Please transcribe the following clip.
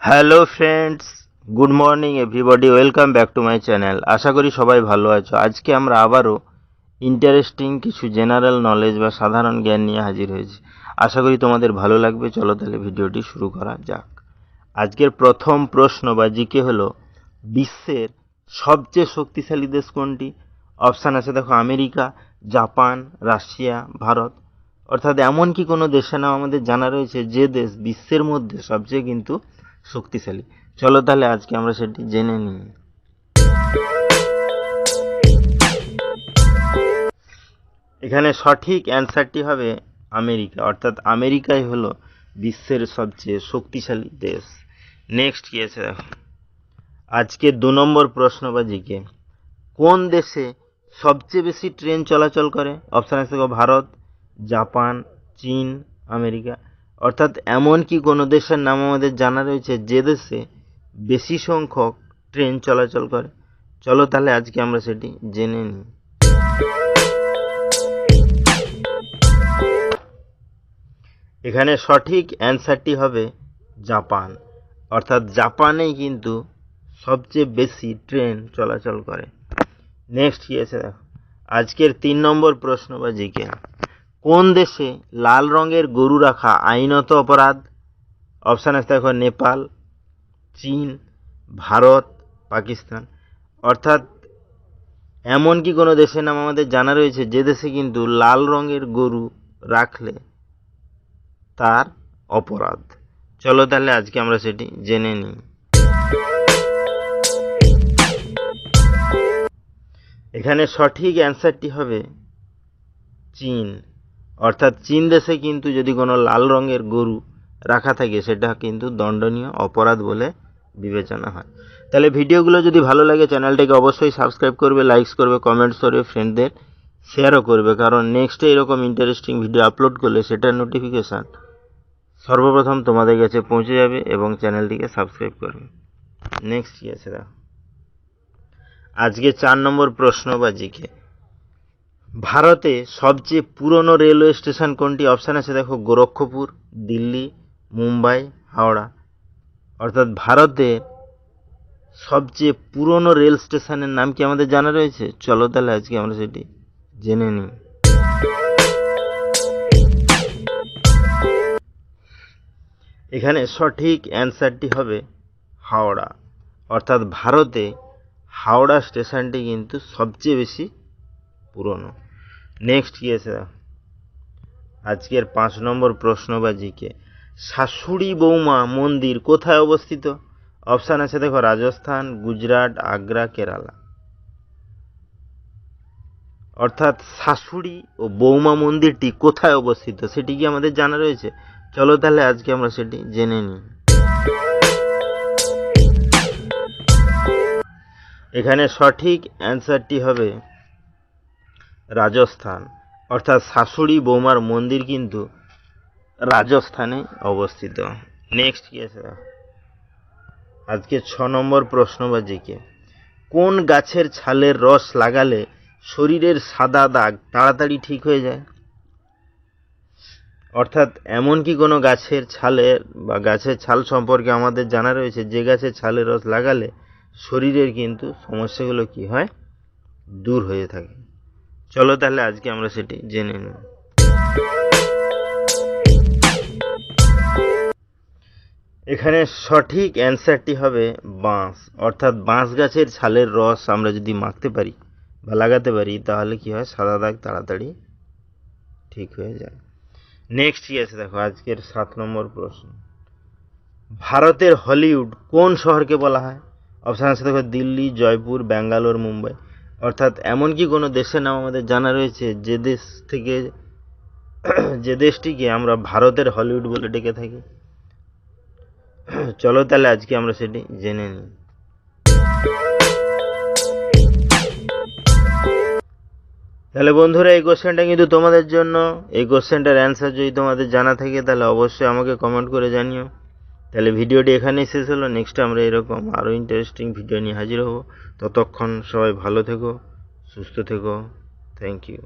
Hello friends, good morning everybody, welcome back to my channel. আশা করি সবাই ভালো আছো। আজকে আমরা আবারও ইন্টারেস্টিং কিছু জেনারেল নলেজ বা সাধারণ জ্ঞান নিয়ে হাজির হয়েছি। আশা করি তোমাদের ভালো লাগবে। চলো তাহলে ভিডিওটি শুরু করা যাক। আজকের প্রথম প্রশ্ন বা জিকে হলো, বিশ্বের সবচেয়ে শক্তিশালী দেশ কোনটি? অপশান আছে দেখো, আমেরিকা, জাপান, রাশিয়া, ভারত। অর্থাৎ এমন কি কোনো দেশের নাম আমাদের জানা রয়েছে যে দেশ বিশ্বের মধ্যে সবচেয়ে কিন্তু শক্তিশালী? চলো তাহলে আজকে আমরা সেটি জেনে নিই। এখানে সঠিক অ্যান্সারটি হবে আমেরিকা। অর্থাৎ আমেরিকাই হলো বিশ্বের সবচেয়ে শক্তিশালী দেশ। নেক্সট কি আছে দেখো, আজকে 2 নম্বর প্রশ্ন বা জিকে, কোন দেশে সবচেয়ে বেশি ট্রেন চলাচল করে? অপশান আছে দেখো, ভারত, জাপান, চীন, আমেরিকা। অর্থাৎ এমন কি কোনো দেশের নাম আমাদের জানা রয়েছে যে দেশে বেশি সংখ্যক ট্রেন চলাচল করে? চলো তাহলে আজকে আমরা সেটি জেনে নিই। এখানে সঠিক অ্যান্সারটি হবে জাপান। অর্থাৎ জাপানেই কিন্তু সবচেয়ে বেশি ট্রেন চলাচল করে। নেক্সট কি আছে দেখো, আজকের 3 নম্বর প্রশ্ন বা জিকে, কোন দেশে লাল রঙের গরু রাখা আইনত অপরাধ? অপশান আছে দেখো, নেপাল, চীন, ভারত, পাকিস্তান। অর্থাৎ এমন কি কোনো দেশের নাম আমাদের জানা রয়েছে যে দেশে কিন্তু লাল রঙের গরু রাখলে তার অপরাধ? চলো তাহলে আজকে আমরা সেটি জেনে নিই। এখানে সঠিক অ্যান্সারটি হবে চীন। অর্থাৎ চীন দেশে কিন্তু যদি কোনো লাল রঙের গরু রাখা থাকে সেটা কিন্তু দণ্ডনীয় অপরাধ বলে বিবেচনা হয়। তাহলে ভিডিওগুলো যদি ভালো লাগে চ্যানেলটাকে অবশ্যই সাবস্ক্রাইব করবে, লাইকস করবে, কমেন্টস করবে, ফ্রেন্ডদের শেয়ারও করবে, কারণ নেক্সটে এরকম ইন্টারেস্টিং ভিডিও আপলোড করলে সেটার নোটিফিকেশান সর্বপ্রথম তোমাদের কাছে পৌঁছে যাবে এবং চ্যানেলটিকে সাবস্ক্রাইব করবে। নেক্সট কি আছে দেখো, আজকে 4 নম্বর প্রশ্ন বা জিকে, ভারতে সবচেয়ে পুরনো রেলওয়ে স্টেশন কোনটি? অপশান আছে দেখো, গোরক্ষপুর, দিল্লি, মুম্বাই, হাওড়া। অর্থাৎ ভারতে সবচেয়ে পুরনো রেল স্টেশনের নাম কি আমাদের জানা রয়েছে? চলো তাহলে আজকে আমরা সেটি জেনে নিই। এখানে সঠিক অ্যান্সারটি হবে হাওড়া। অর্থাৎ ভারতে হাওড়া স্টেশনটি কিন্তু সবচেয়ে বেশি পুরনো। নেক্সট কি আছে আজকের 5 নম্বর প্রশ্ন বা জিকে, শাশুড়ি বৌমা মন্দির কোথায় অবস্থিত? অপশান আছে দেখো, রাজস্থান, গুজরাট, আগ্রা, কেরালা। অর্থাৎ শাশুড়ি ও বৌমা মন্দিরটি কোথায় অবস্থিত সেটি কি আমাদের জানা রয়েছে? চলো তাহলে আজকে আমরা সেটি জেনে নিই। এখানে সঠিক অ্যান্সারটি হবে রাজস্থান। অর্থাৎ শাশুড়ি বৌমার মন্দির কিন্তু রাজস্থানে অবস্থিত। নেক্সট কি আছে আজকে 6 নম্বর প্রশ্ন বা জিকে, কোন গাছের ছালের রস লাগালে শরীরের সাদা দাগ তাড়াতাড়ি ঠিক হয়ে যায়? অর্থাৎ এমন কি কোনো গাছের ছালের বা গাছের ছাল সম্পর্কে আমাদের জানা রয়েছে যে গাছের ছালের রস লাগালে শরীরের কিন্তু সমস্যাগুলো কি হয়, দূর হয়ে থাকে? চলো তাহলে আজকে আমরা সেটি জেনে নিই। এখানে সঠিক অ্যান্সারটি হবে বাঁশ। অর্থাৎ বাঁশ গাছের ছালের রস আমরা যদি মাখতে পারি বা লাগাতে পারি তাহলে কি হয়, সাদা দাগ তাড়াতাড়ি ঠিক হয়ে যায়। নেক্সট কি আছে দেখো, আজকের 7 নম্বর প্রশ্ন, ভারতের হলিউড কোন শহরকে বলা হয়? অপশান আছে দেখো, দিল্লি, জয়পুর, ব্যাঙ্গালোর, মুম্বাই। অর্থাৎ এমন কি কোনো দেশের নাম আমাদের জানা রয়েছে যে দেশ থেকে যে দেশটিকে আমরা ভারতের হলিউড বলে ডেকে থাকি? চলো তাহলে আজকে আমরা সেটি জেনে নিই। তাহলে বন্ধুরা, এই কোশ্চেনটা কিন্তু তোমাদের জন্য। এই কোশ্চেনটার অ্যান্সার যদি তোমাদের জানা থাকে তাহলে অবশ্যই আমাকে কমেন্ট করে জানিও। তাহলে ভিডিওটি এখানেই শেষ হলো। নেক্সট আমরা এরকম আরও ইন্টারেস্টিং ভিডিও নিয়ে হাজির হব। ততক্ষণ সবাই ভালো থেকো, সুস্থ থেকো। Thank you.